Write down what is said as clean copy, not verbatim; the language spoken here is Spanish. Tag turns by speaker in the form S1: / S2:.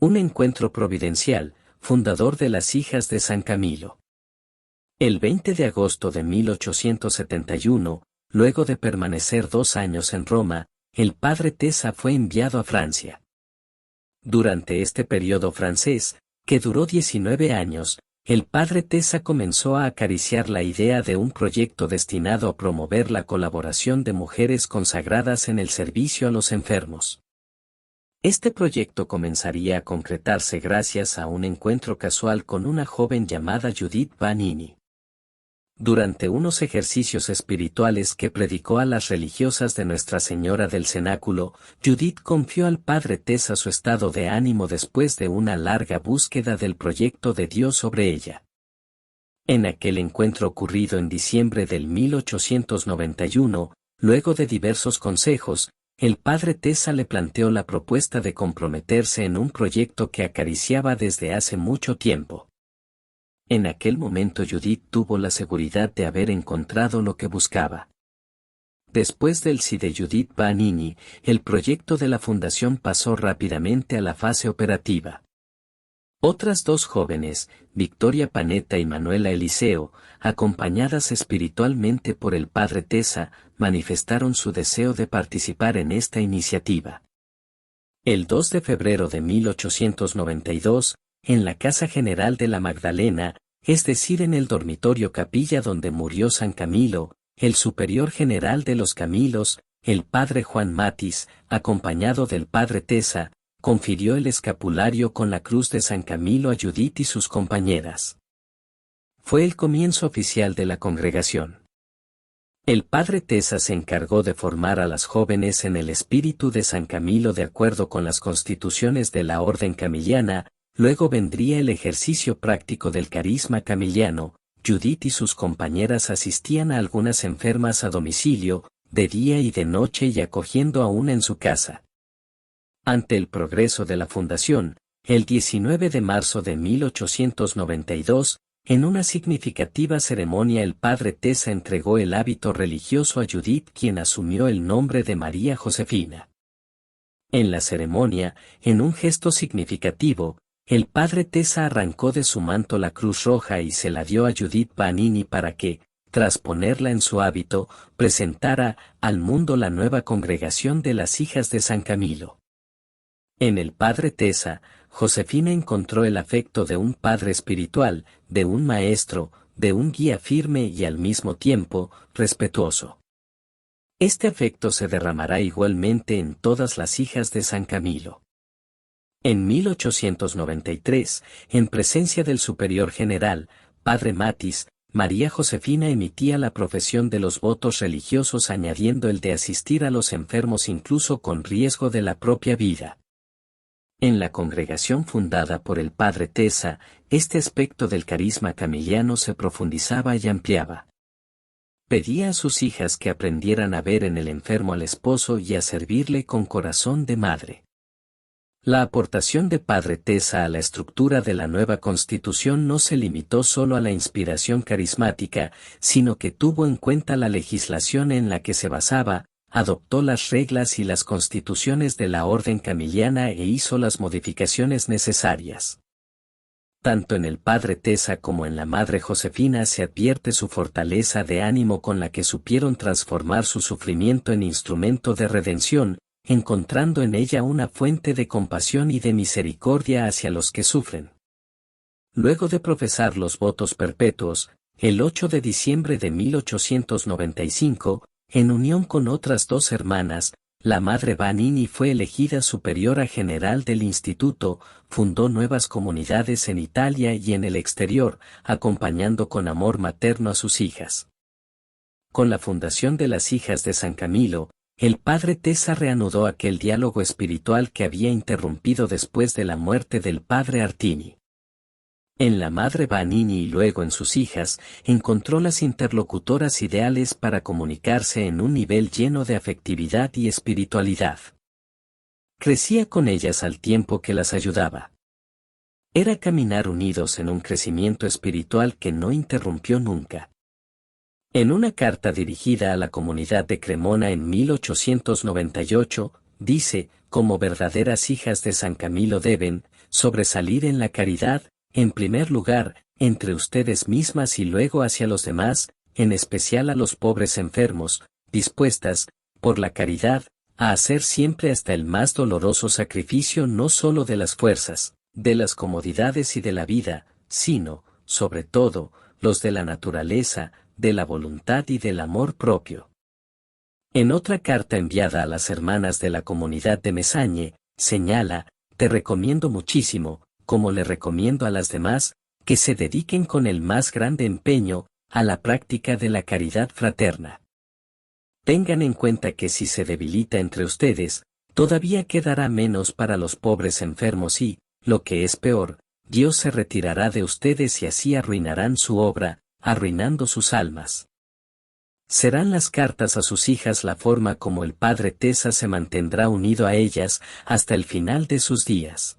S1: Un encuentro providencial, fundador de las Hijas de San Camilo. El 20 de agosto de 1871, luego de permanecer 2 años en Roma, el padre Tessa fue enviado a Francia. Durante este periodo francés, que duró 19 años, el padre Tessa comenzó a acariciar la idea de un proyecto destinado a promover la colaboración de mujeres consagradas en el servicio a los enfermos. Este proyecto comenzaría a concretarse gracias a un encuentro casual con una joven llamada Judith Vanini. Durante unos ejercicios espirituales que predicó a las religiosas de Nuestra Señora del Cenáculo, Judith confió al padre Tessa su estado de ánimo después de una larga búsqueda del proyecto de Dios sobre ella. En aquel encuentro ocurrido en diciembre del 1891, luego de diversos consejos, el padre Tessa le planteó la propuesta de comprometerse en un proyecto que acariciaba desde hace mucho tiempo. En aquel momento Judith tuvo la seguridad de haber encontrado lo que buscaba. Después del sí de Judith Vanini, el proyecto de la fundación pasó rápidamente a la fase operativa. Otras 2 jóvenes, Victoria Panetta y Manuela Eliseo, acompañadas espiritualmente por el padre Tessa, manifestaron su deseo de participar en esta iniciativa. El 2 de febrero de 1892, en la Casa General de la Magdalena, es decir en el dormitorio capilla donde murió San Camilo, el superior general de los Camilos, el padre Juan Matis, acompañado del padre Tessa, confirió el escapulario con la cruz de San Camilo a Judith y sus compañeras. Fue el comienzo oficial de la congregación. El padre Tessa se encargó de formar a las jóvenes en el espíritu de San Camilo de acuerdo con las constituciones de la orden camiliana. Luego vendría el ejercicio práctico del carisma camiliano. Judith y sus compañeras asistían a algunas enfermas a domicilio, de día y de noche y acogiendo a una en su casa. Ante el progreso de la fundación, el 19 de marzo de 1892, en una significativa ceremonia el padre Tessa entregó el hábito religioso a Judith, quien asumió el nombre de María Josefina. En la ceremonia, en un gesto significativo, el padre Tessa arrancó de su manto la cruz roja y se la dio a Judith Vanini para que, tras ponerla en su hábito, presentara al mundo la nueva congregación de las Hijas de San Camilo. En el padre Tessa, Josefina encontró el afecto de un padre espiritual, de un maestro, de un guía firme y al mismo tiempo, respetuoso. Este afecto se derramará igualmente en todas las hijas de San Camilo. En 1893, en presencia del superior general, padre Matis, María Josefina emitía la profesión de los votos religiosos añadiendo el de asistir a los enfermos incluso con riesgo de la propia vida. En la congregación fundada por el padre Tessa, este aspecto del carisma camiliano se profundizaba y ampliaba. Pedía a sus hijas que aprendieran a ver en el enfermo al esposo y a servirle con corazón de madre. La aportación de padre Tessa a la estructura de la nueva constitución no se limitó solo a la inspiración carismática, sino que tuvo en cuenta la legislación en la que se basaba, adoptó las reglas y las constituciones de la orden camiliana e hizo las modificaciones necesarias. Tanto en el padre Tessa como en la madre Josefina se advierte su fortaleza de ánimo con la que supieron transformar su sufrimiento en instrumento de redención, encontrando en ella una fuente de compasión y de misericordia hacia los que sufren. Luego de profesar los votos perpetuos, el 8 de diciembre de 1895, en unión con otras 2 hermanas, la madre Vanini fue elegida superiora general del instituto, fundó nuevas comunidades en Italia y en el exterior, acompañando con amor materno a sus hijas. Con la fundación de las Hijas de San Camilo, el padre Tessa reanudó aquel diálogo espiritual que había interrumpido después de la muerte del padre Artini. En la madre Vanini y luego en sus hijas, encontró las interlocutoras ideales para comunicarse en un nivel lleno de afectividad y espiritualidad. Crecía con ellas al tiempo que las ayudaba. Era caminar unidos en un crecimiento espiritual que no interrumpió nunca. En una carta dirigida a la comunidad de Cremona en 1898, dice, como verdaderas hijas de San Camilo deben, sobresalir en la caridad, en primer lugar, entre ustedes mismas y luego hacia los demás, en especial a los pobres enfermos, dispuestas, por la caridad, a hacer siempre hasta el más doloroso sacrificio no solo de las fuerzas, de las comodidades y de la vida, sino, sobre todo, los de la naturaleza, de la voluntad y del amor propio. En otra carta enviada a las hermanas de la comunidad de Mesañe, señala, te recomiendo muchísimo, como le recomiendo a las demás, que se dediquen con el más grande empeño, a la práctica de la caridad fraterna. Tengan en cuenta que si se debilita entre ustedes, todavía quedará menos para los pobres enfermos y, lo que es peor, Dios se retirará de ustedes y así arruinarán su obra, arruinando sus almas. Serán las cartas a sus hijas la forma como el Padre Tesa se mantendrá unido a ellas hasta el final de sus días.